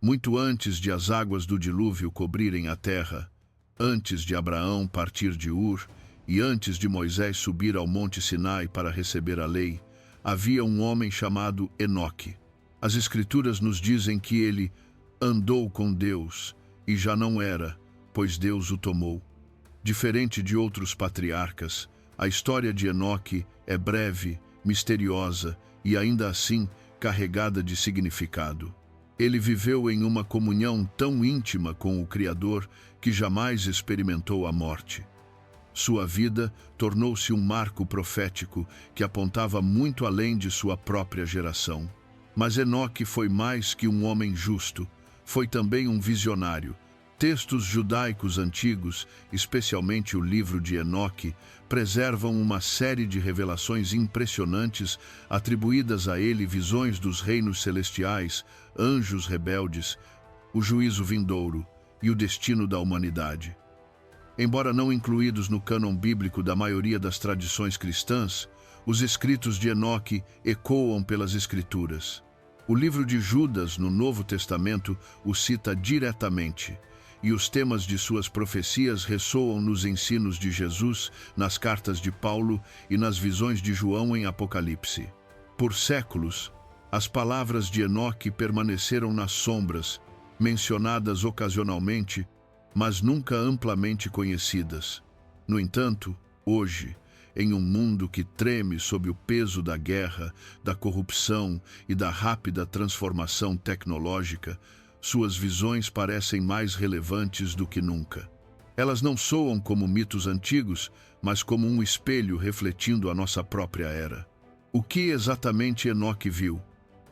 muito antes de as águas do dilúvio cobrirem a terra, antes de Abraão partir de Ur e antes de Moisés subir ao monte Sinai para receber a lei, havia um homem chamado Enoque. As Escrituras nos dizem que ele andou com Deus e já não era, pois Deus o tomou. Diferente de outros patriarcas, a história de Enoque é breve, misteriosa e ainda assim carregada de significado. Ele viveu em uma comunhão tão íntima com o Criador que jamais experimentou a morte. Sua vida tornou-se um marco profético que apontava muito além de sua própria geração. Mas Enoque foi mais que um homem justo, foi também um visionário. Textos judaicos antigos, especialmente o livro de Enoque, preservam uma série de revelações impressionantes atribuídas a ele, visões dos reinos celestiais, anjos rebeldes, o juízo vindouro e o destino da humanidade. Embora não incluídos no cânon bíblico da maioria das tradições cristãs, os escritos de Enoque ecoam pelas Escrituras. O livro de Judas, no Novo Testamento, o cita diretamente, e os temas de suas profecias ressoam nos ensinos de Jesus, nas cartas de Paulo e nas visões de João em Apocalipse. Por séculos, as palavras de Enoque permaneceram nas sombras, mencionadas ocasionalmente, mas nunca amplamente conhecidas. No entanto, hoje, em um mundo que treme sob o peso da guerra, da corrupção e da rápida transformação tecnológica, suas visões parecem mais relevantes do que nunca. Elas não soam como mitos antigos, mas como um espelho refletindo a nossa própria era. O que exatamente Enoque viu?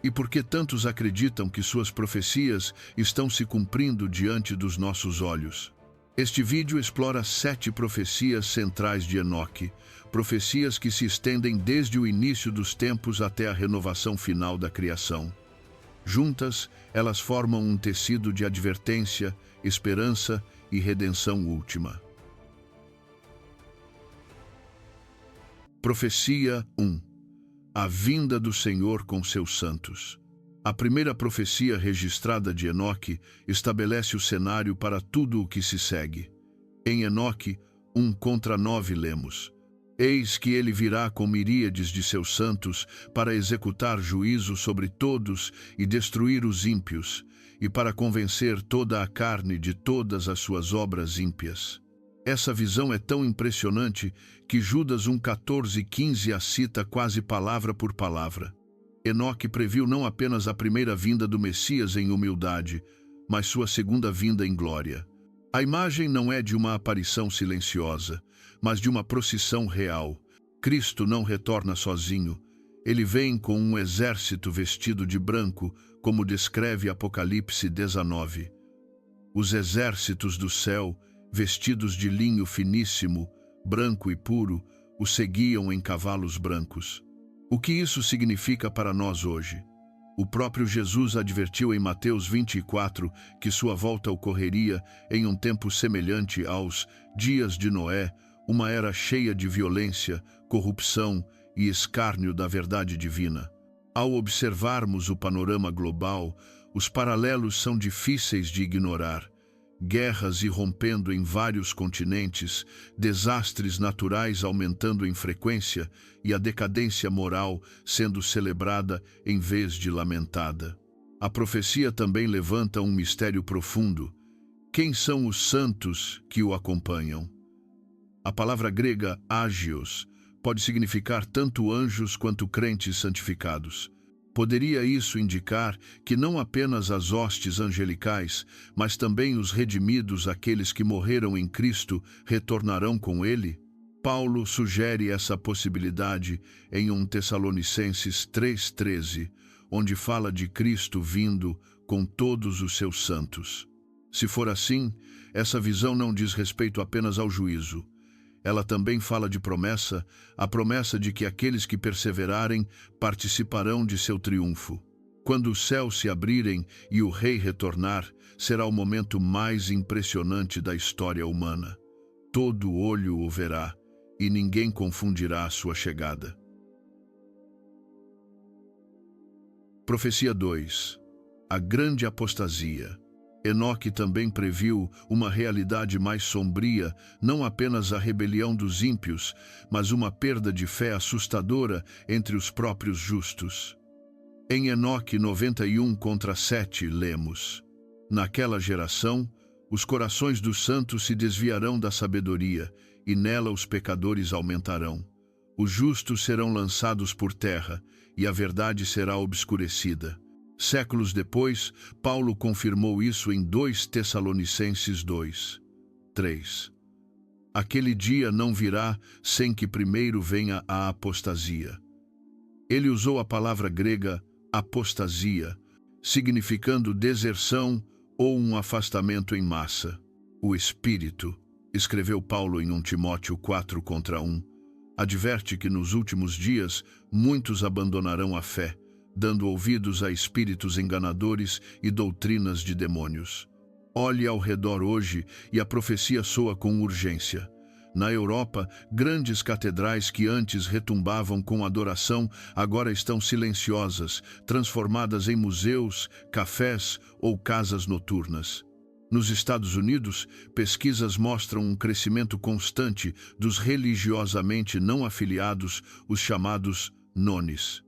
E por que tantos acreditam que suas profecias estão se cumprindo diante dos nossos olhos? Este vídeo explora 7 profecias centrais de Enoque, profecias que se estendem desde o início dos tempos até a renovação final da criação. Juntas, elas formam um tecido de advertência, esperança e redenção última. Profecia 1. A vinda do Senhor com seus santos. A primeira profecia registrada de Enoque estabelece o cenário para tudo o que se segue. Em Enoque 1:9 lemos: Eis que ele virá com miríades de seus santos para executar juízo sobre todos e destruir os ímpios, e para convencer toda a carne de todas as suas obras ímpias. Essa visão é tão impressionante que Judas 1:14-15 a cita quase palavra por palavra. Enoque previu não apenas a primeira vinda do Messias em humildade, mas sua segunda vinda em glória. A imagem não é de uma aparição silenciosa, mas de uma procissão real. Cristo não retorna sozinho. Ele vem com um exército vestido de branco, como descreve Apocalipse 19. Os exércitos do céu, vestidos de linho finíssimo, branco e puro, o seguiam em cavalos brancos. O que isso significa para nós hoje? O próprio Jesus advertiu em Mateus 24 que sua volta ocorreria em um tempo semelhante aos dias de Noé, uma era cheia de violência, corrupção e escárnio da verdade divina. Ao observarmos o panorama global, os paralelos são difíceis de ignorar. Guerras irrompendo em vários continentes, desastres naturais aumentando em frequência e a decadência moral sendo celebrada em vez de lamentada. A profecia também levanta um mistério profundo. Quem são os santos que o acompanham? A palavra grega agios pode significar tanto anjos quanto crentes santificados. Poderia isso indicar que não apenas as hostes angelicais, mas também os redimidos, aqueles que morreram em Cristo, retornarão com ele? Paulo sugere essa possibilidade em 1 Tessalonicenses 3:13, onde fala de Cristo vindo com todos os seus santos. Se for assim, essa visão não diz respeito apenas ao juízo. Ela também fala de promessa, a promessa de que aqueles que perseverarem participarão de seu triunfo. Quando os céus se abrirem e o Rei retornar, será o momento mais impressionante da história humana. Todo olho o verá, e ninguém confundirá a sua chegada. Profecia 2. a grande apostasia. Enoque também previu uma realidade mais sombria, não apenas a rebelião dos ímpios, mas uma perda de fé assustadora entre os próprios justos. Em Enoque 91:7 lemos: Naquela geração, os corações dos santos se desviarão da sabedoria, e nela os pecadores aumentarão. Os justos serão lançados por terra, e a verdade será obscurecida. Séculos depois, Paulo confirmou isso em 2 Tessalonicenses 2:3. Aquele dia não virá sem que primeiro venha a apostasia. Ele usou a palavra grega apostasia, significando deserção ou um afastamento em massa. O Espírito, escreveu Paulo em 1 Timóteo 4:1, adverte que nos últimos dias muitos abandonarão a fé, dando ouvidos a espíritos enganadores e doutrinas de demônios. Olhe ao redor hoje e a profecia soa com urgência. Na Europa, grandes catedrais que antes retumbavam com adoração agora estão silenciosas, transformadas em museus, cafés ou casas noturnas. Nos Estados Unidos, pesquisas mostram um crescimento constante dos religiosamente não afiliados, os chamados nones.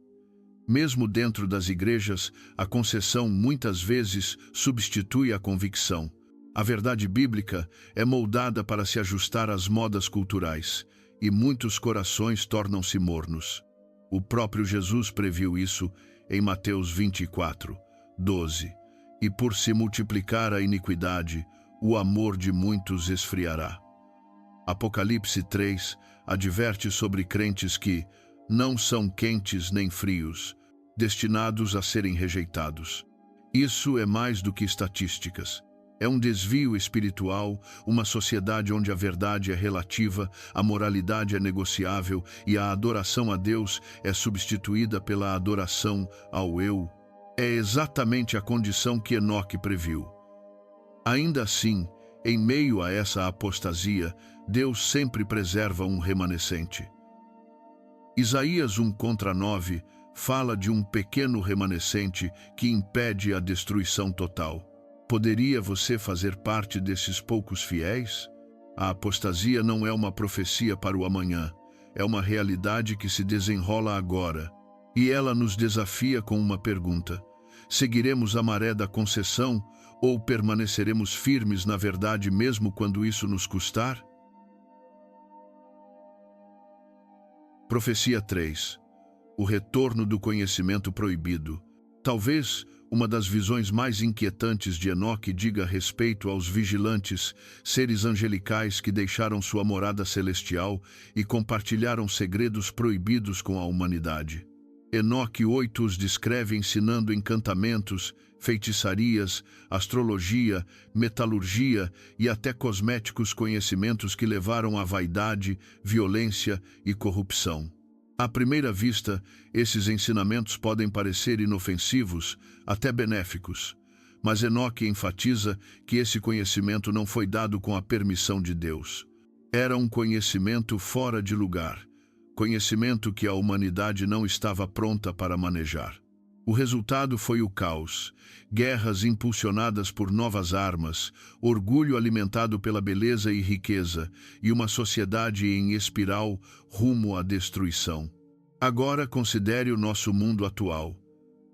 Mesmo dentro das igrejas, a concessão muitas vezes substitui a convicção. A verdade bíblica é moldada para se ajustar às modas culturais, e muitos corações tornam-se mornos. O próprio Jesus previu isso em Mateus 24:12. E por se multiplicar a iniquidade, o amor de muitos esfriará. Apocalipse 3 adverte sobre crentes que não são quentes nem frios, destinados a serem rejeitados. Isso é mais do que estatísticas. É um desvio espiritual, uma sociedade onde a verdade é relativa, a moralidade é negociável e a adoração a Deus é substituída pela adoração ao eu. É exatamente a condição que Enoque previu. Ainda assim, em meio a essa apostasia, Deus sempre preserva um remanescente. Isaías 1:9 fala de um pequeno remanescente que impede a destruição total. Poderia você fazer parte desses poucos fiéis? A apostasia não é uma profecia para o amanhã, é uma realidade que se desenrola agora. E ela nos desafia com uma pergunta: seguiremos a maré da concessão ou permaneceremos firmes na verdade mesmo quando isso nos custar? Profecia 3. O retorno do conhecimento proibido. Talvez uma das visões mais inquietantes de Enoque diga respeito aos vigilantes, seres angelicais que deixaram sua morada celestial e compartilharam segredos proibidos com a humanidade. Enoque 8 os descreve ensinando encantamentos, feitiçarias, astrologia, metalurgia e até cosméticos conhecimentos que levaram à vaidade, violência e corrupção. À primeira vista, esses ensinamentos podem parecer inofensivos, até benéficos, mas Enoque enfatiza que esse conhecimento não foi dado com a permissão de Deus. Era um conhecimento fora de lugar, conhecimento que a humanidade não estava pronta para manejar. O resultado foi o caos, guerras impulsionadas por novas armas, orgulho alimentado pela beleza e riqueza, e uma sociedade em espiral rumo à destruição. Agora considere o nosso mundo atual.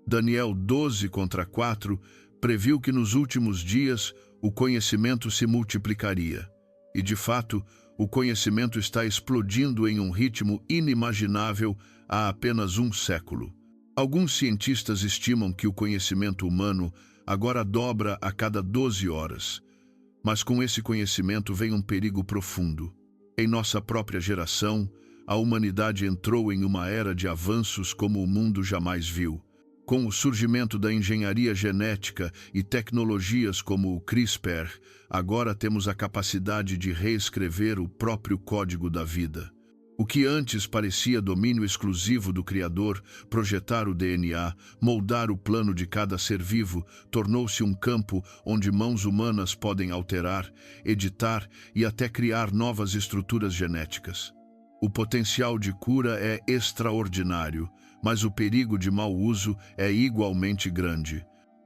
Daniel 12:4 previu que nos últimos dias o conhecimento se multiplicaria. E, de fato, o conhecimento está explodindo em um ritmo inimaginável há apenas um século. Alguns cientistas estimam que o conhecimento humano agora dobra a cada 12 horas. Mas com esse conhecimento vem um perigo profundo. Em nossa própria geração, a humanidade entrou em uma era de avanços como o mundo jamais viu. Com o surgimento da engenharia genética e tecnologias como o CRISPR, agora temos a capacidade de reescrever o próprio código da vida. O que antes parecia domínio exclusivo do Criador, projetar o DNA, moldar o plano de cada ser vivo, tornou-se um campo onde mãos humanas podem alterar, editar e até criar novas estruturas genéticas. O potencial de cura é extraordinário, mas o perigo de mau uso é igualmente grande.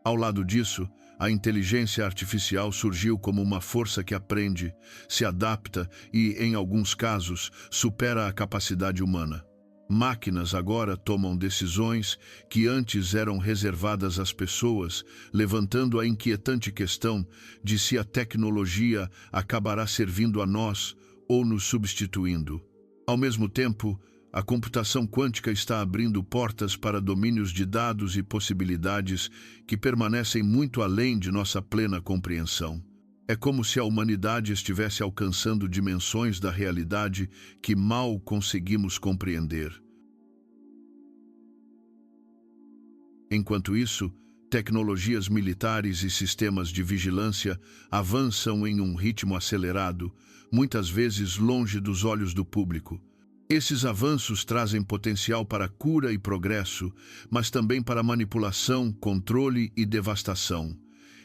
Ao lado disso, a inteligência artificial surgiu como uma força que aprende, se adapta e, em alguns casos, supera a capacidade humana. Máquinas agora tomam decisões que antes eram reservadas às pessoas, levantando a inquietante questão de se a tecnologia acabará servindo a nós ou nos substituindo. Ao mesmo tempo, a computação quântica está abrindo portas para domínios de dados e possibilidades que permanecem muito além de nossa plena compreensão. É como se a humanidade estivesse alcançando dimensões da realidade que mal conseguimos compreender. Enquanto isso, tecnologias militares e sistemas de vigilância avançam em um ritmo acelerado, muitas vezes longe dos olhos do público. Esses avanços trazem potencial para cura e progresso, mas também para manipulação, controle e devastação.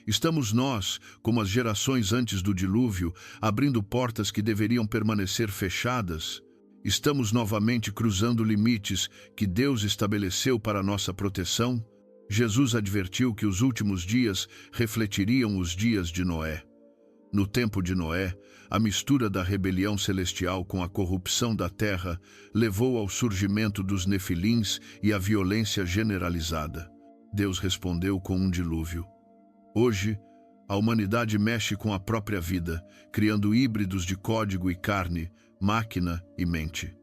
Estamos nós, como as gerações antes do dilúvio, abrindo portas que deveriam permanecer fechadas? Estamos novamente cruzando limites que Deus estabeleceu para nossa proteção? Jesus advertiu que os últimos dias refletiriam os dias de Noé. No tempo de Noé, a mistura da rebelião celestial com a corrupção da terra levou ao surgimento dos nefilins e à violência generalizada. Deus respondeu com um dilúvio. Hoje, a humanidade mexe com a própria vida, criando híbridos de código e carne, máquina e mente.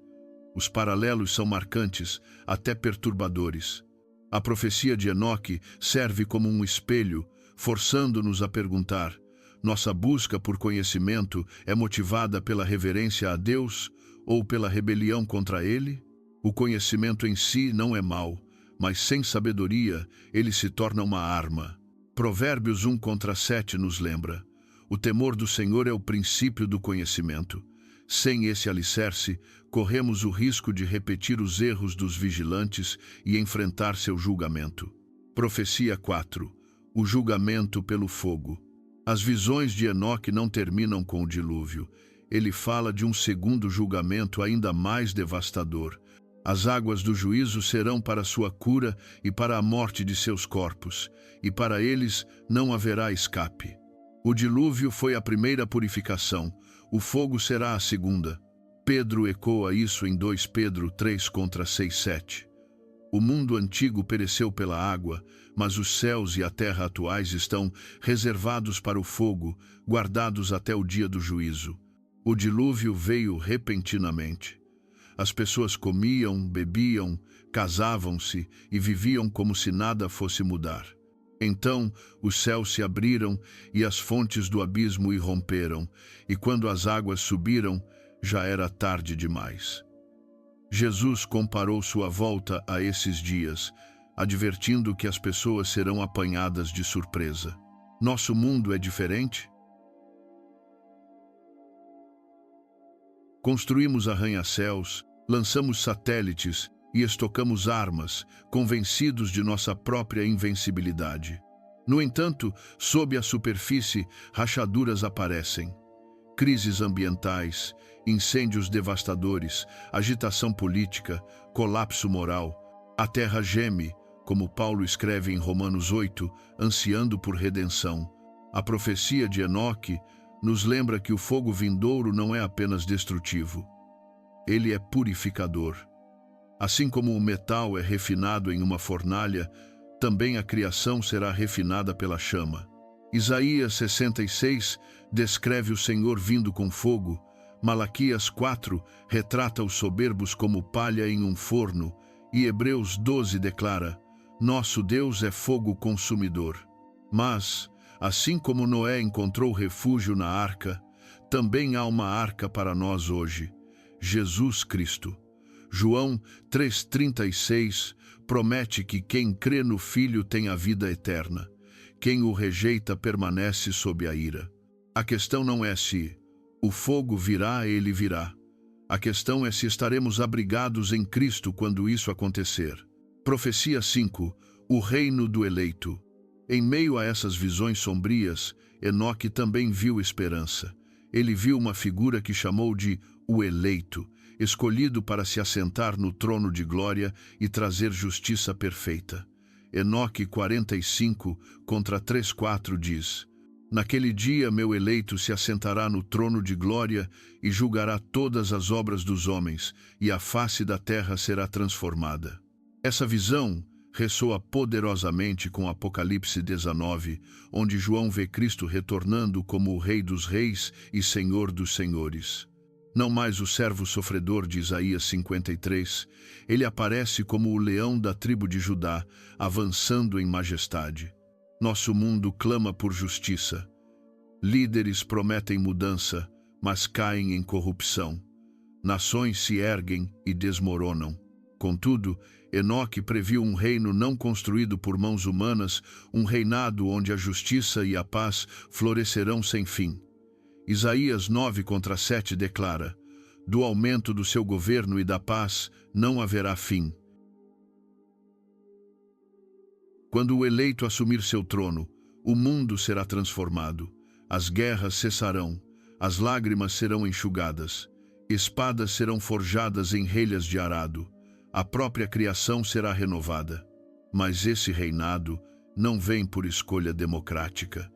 Os paralelos são marcantes, até perturbadores. A profecia de Enoque serve como um espelho, forçando-nos a perguntar: nossa busca por conhecimento é motivada pela reverência a Deus ou pela rebelião contra Ele? O conhecimento em si não é mau, mas sem sabedoria ele se torna uma arma. Provérbios 1:7 nos lembra: o temor do Senhor é o princípio do conhecimento. Sem esse alicerce, corremos o risco de repetir os erros dos vigilantes e enfrentar seu julgamento. Profecia 4. O julgamento pelo fogo. As visões de Enoque não terminam com o dilúvio. Ele fala de um segundo julgamento ainda mais devastador. As águas do juízo serão para sua cura e para a morte de seus corpos, e para eles não haverá escape. O dilúvio foi a primeira purificação, o fogo será a segunda. Pedro ecoa isso em 2 Pedro 3:6-7. O mundo antigo pereceu pela água, mas os céus e a terra atuais estão reservados para o fogo, guardados até o dia do juízo. O dilúvio veio repentinamente. As pessoas comiam, bebiam, casavam-se e viviam como se nada fosse mudar. Então os céus se abriram e as fontes do abismo irromperam, e quando as águas subiram, já era tarde demais. Jesus comparou sua volta a esses dias, advertindo que as pessoas serão apanhadas de surpresa. Nosso mundo é diferente? Construímos arranha-céus, lançamos satélites e estocamos armas, convencidos de nossa própria invencibilidade. No entanto, sob a superfície, rachaduras aparecem. Crises ambientais, incêndios devastadores, agitação política, colapso moral. A terra geme, como Paulo escreve em Romanos 8, ansiando por redenção. A profecia de Enoque nos lembra que o fogo vindouro não é apenas destrutivo. Ele é purificador. Assim como o metal é refinado em uma fornalha, também a criação será refinada pela chama. Isaías 66 descreve o Senhor vindo com fogo. Malaquias 4 retrata os soberbos como palha em um forno. E Hebreus 12 declara: nosso Deus é fogo consumidor. Mas, assim como Noé encontrou refúgio na arca, também há uma arca para nós hoje: Jesus Cristo. João 3,36 promete que quem crê no Filho tem a vida eterna. Quem o rejeita permanece sob a ira. A questão não é se o fogo virá, ele virá. A questão é se estaremos abrigados em Cristo quando isso acontecer. Profecia 5. O reino do eleito. Em meio a essas visões sombrias, Enoque também viu esperança. Ele viu uma figura que chamou de o eleito, escolhido para se assentar no trono de glória e trazer justiça perfeita. Enoque 45, contra 3:4 diz: Naquele dia meu eleito se assentará no trono de glória e julgará todas as obras dos homens, e a face da terra será transformada. Essa visão ressoa poderosamente com Apocalipse 19, onde João vê Cristo retornando como o Rei dos Reis e Senhor dos Senhores. Não mais o servo sofredor de Isaías 53, ele aparece como o leão da tribo de Judá, avançando em majestade. Nosso mundo clama por justiça. Líderes prometem mudança, mas caem em corrupção. Nações se erguem e desmoronam. Contudo, Enoque previu um reino não construído por mãos humanas, um reinado onde a justiça e a paz florescerão sem fim. Isaías 9:7 declara: Do aumento do seu governo e da paz não haverá fim. Quando o eleito assumir seu trono, o mundo será transformado, as guerras cessarão, as lágrimas serão enxugadas, espadas serão forjadas em relhas de arado, a própria criação será renovada. Mas esse reinado não vem por escolha democrática,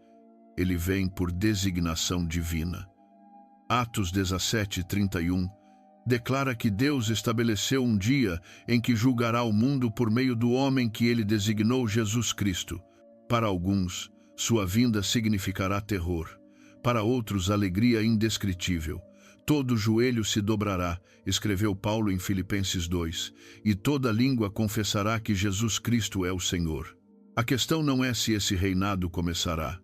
ele vem por designação divina. Atos 17:31 declara que Deus estabeleceu um dia em que julgará o mundo por meio do homem que ele designou, Jesus Cristo. Para alguns, sua vinda significará terror. Para outros, alegria indescritível. Todo joelho se dobrará, escreveu Paulo em Filipenses 2, e toda língua confessará que Jesus Cristo é o Senhor. A questão não é se esse reinado começará.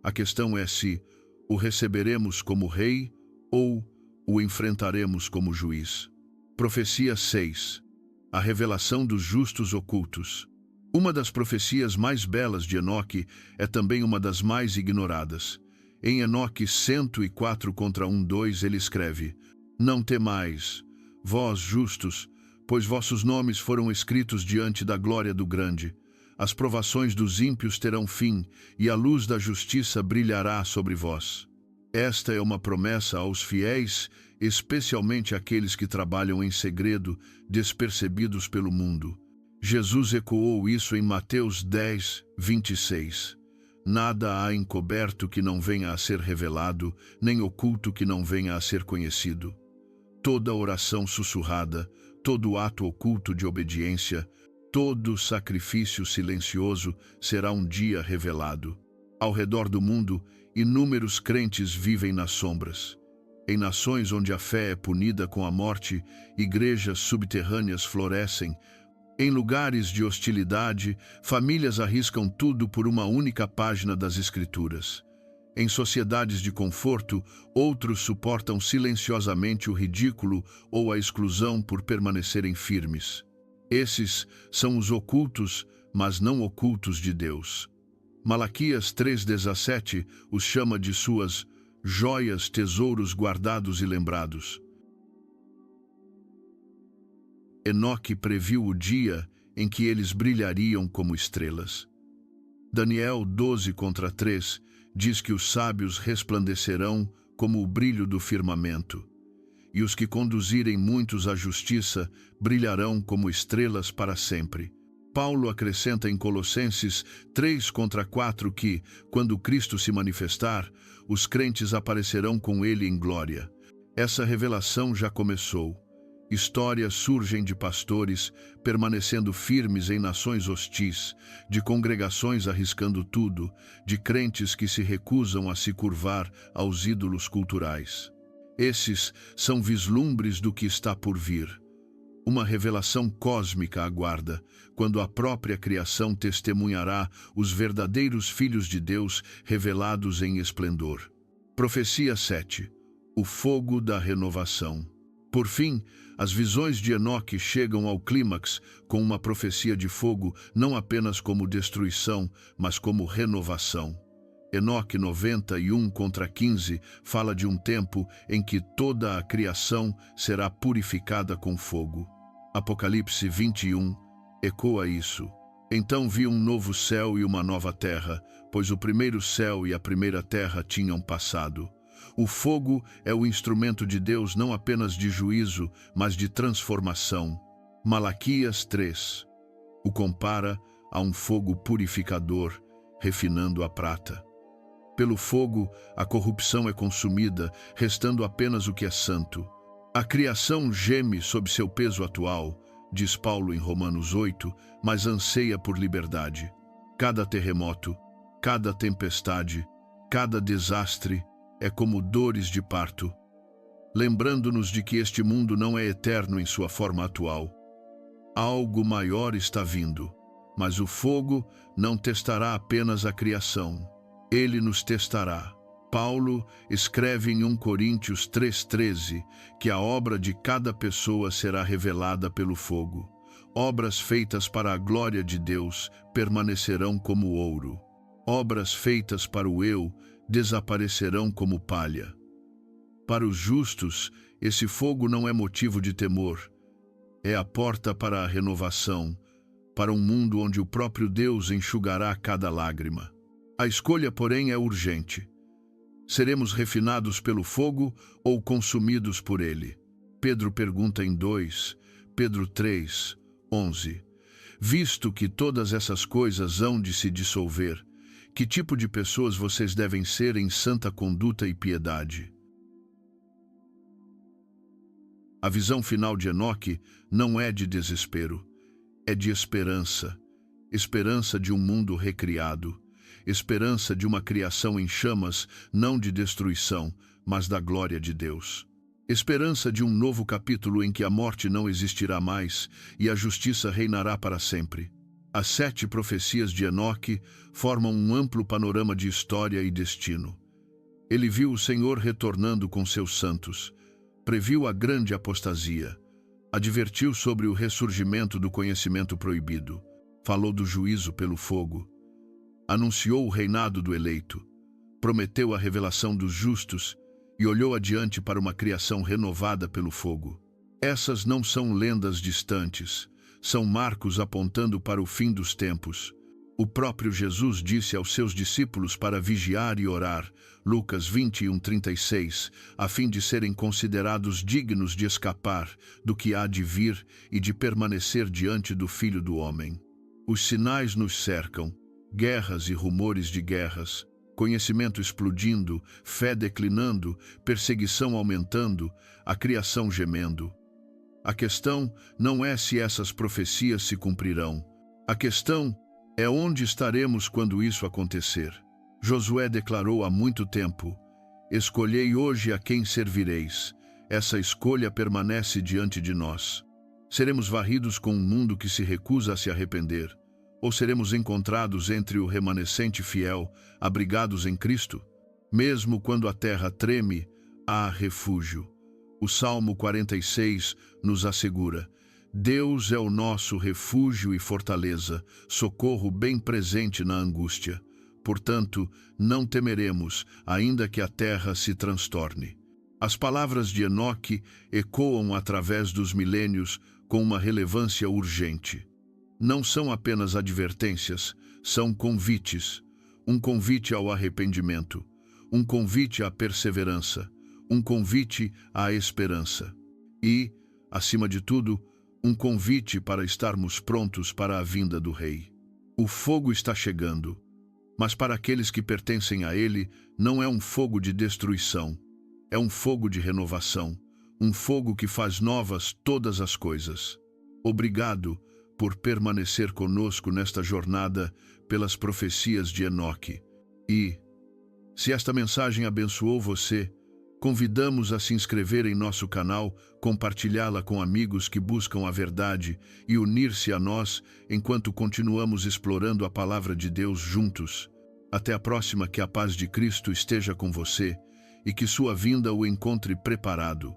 A questão é se o receberemos como rei ou o enfrentaremos como juiz. Profecia 6. A revelação dos justos ocultos. Uma das profecias mais belas de Enoque é também uma das mais ignoradas. Em Enoque 104:1-2 ele escreve: Não temais, vós justos, pois vossos nomes foram escritos diante da glória do Grande. As provações dos ímpios terão fim, e a luz da justiça brilhará sobre vós. Esta é uma promessa aos fiéis, especialmente àqueles que trabalham em segredo, despercebidos pelo mundo. Jesus ecoou isso em Mateus 10:26. Nada há encoberto que não venha a ser revelado, nem oculto que não venha a ser conhecido. Toda oração sussurrada, todo ato oculto de obediência, todo sacrifício silencioso será um dia revelado. Ao redor do mundo, inúmeros crentes vivem nas sombras. Em nações onde a fé é punida com a morte, igrejas subterrâneas florescem. Em lugares de hostilidade, famílias arriscam tudo por uma única página das Escrituras. Em sociedades de conforto, outros suportam silenciosamente o ridículo ou a exclusão por permanecerem firmes. Esses são os ocultos, mas não ocultos de Deus. Malaquias 3:17 os chama de suas joias, tesouros guardados e lembrados. Enoque previu o dia em que eles brilhariam como estrelas. Daniel 12:3 diz que os sábios resplandecerão como o brilho do firmamento, e os que conduzirem muitos à justiça brilharão como estrelas para sempre. Paulo acrescenta em Colossenses 3:4 que, quando Cristo se manifestar, os crentes aparecerão com ele em glória. Essa revelação já começou. Histórias surgem de pastores permanecendo firmes em nações hostis, de congregações arriscando tudo, de crentes que se recusam a se curvar aos ídolos culturais. Esses são vislumbres do que está por vir. Uma revelação cósmica aguarda, quando a própria criação testemunhará os verdadeiros filhos de Deus revelados em esplendor. Profecia 7. O fogo da renovação. Por fim, as visões de Enoque chegam ao clímax com uma profecia de fogo não apenas como destruição, mas como renovação. Enoque 91:15 fala de um tempo em que toda a criação será purificada com fogo. Apocalipse 21 ecoa isso. Então vi um novo céu e uma nova terra, pois o primeiro céu e a primeira terra tinham passado. O fogo é o instrumento de Deus não apenas de juízo, mas de transformação. Malaquias 3 o compara há um fogo purificador, refinando a prata. Pelo fogo, a corrupção é consumida, restando apenas o que é santo. A criação geme sob seu peso atual, diz Paulo em Romanos 8, mas anseia por liberdade. Cada terremoto, cada tempestade, cada desastre é como dores de parto, lembrando-nos de que este mundo não é eterno em sua forma atual. Algo maior está vindo, mas o fogo não testará apenas a criação. Ele nos testará. Paulo escreve em 1 Coríntios 3,13 que a obra de cada pessoa será revelada pelo fogo. Obras feitas para a glória de Deus permanecerão como ouro. Obras feitas para o eu desaparecerão como palha. Para os justos, esse fogo não é motivo de temor. É a porta para a renovação, para um mundo onde o próprio Deus enxugará cada lágrima. A escolha, porém, é urgente. Seremos refinados pelo fogo ou consumidos por ele? Pedro pergunta em 2 Pedro 3:11. Visto que todas essas coisas hão de se dissolver, que tipo de pessoas vocês devem ser em santa conduta e piedade? A visão final de Enoque não é de desespero, é de esperança. Esperança de um mundo recriado. Esperança de uma criação em chamas, não de destruição, mas da glória de Deus. Esperança de um novo capítulo em que a morte não existirá mais e a justiça reinará para sempre. As 7 profecias de Enoque formam um amplo panorama de história e destino. Ele viu o Senhor retornando com seus santos, previu a grande apostasia, advertiu sobre o ressurgimento do conhecimento proibido, falou do juízo pelo fogo, anunciou o reinado do eleito, prometeu a revelação dos justos e olhou adiante para uma criação renovada pelo fogo. Essas não são lendas distantes, são marcos apontando para o fim dos tempos. O próprio Jesus disse aos seus discípulos para vigiar e orar, Lucas 21:36, a fim de serem considerados dignos de escapar do que há de vir e de permanecer diante do Filho do Homem. Os sinais nos cercam, guerras e rumores de guerras, conhecimento explodindo, fé declinando, perseguição aumentando, a criação gemendo. A questão não é se essas profecias se cumprirão. A questão é onde estaremos quando isso acontecer. Josué declarou há muito tempo: escolhei hoje a quem servireis. Essa escolha permanece diante de nós. Seremos varridos com um mundo que se recusa a se arrepender? Ou seremos encontrados entre o remanescente fiel, abrigados em Cristo? Mesmo quando a terra treme, há refúgio. O Salmo 46 nos assegura: Deus é o nosso refúgio e fortaleza, socorro bem presente na angústia. Portanto, não temeremos, ainda que a terra se transtorne. As palavras de Enoque ecoam através dos milênios com uma relevância urgente. Não são apenas advertências, são convites. Um convite ao arrependimento, um convite à perseverança, um convite à esperança. E, acima de tudo, um convite para estarmos prontos para a vinda do Rei. O fogo está chegando, mas para aqueles que pertencem a ele, não é um fogo de destruição, é um fogo de renovação, um fogo que faz novas todas as coisas. Obrigado por permanecer conosco nesta jornada pelas profecias de Enoque. E, se esta mensagem abençoou você, convidamos a se inscrever em nosso canal, compartilhá-la com amigos que buscam a verdade e unir-se a nós enquanto continuamos explorando a palavra de Deus juntos. Até a próxima, que a paz de Cristo esteja com você e que sua vinda o encontre preparado.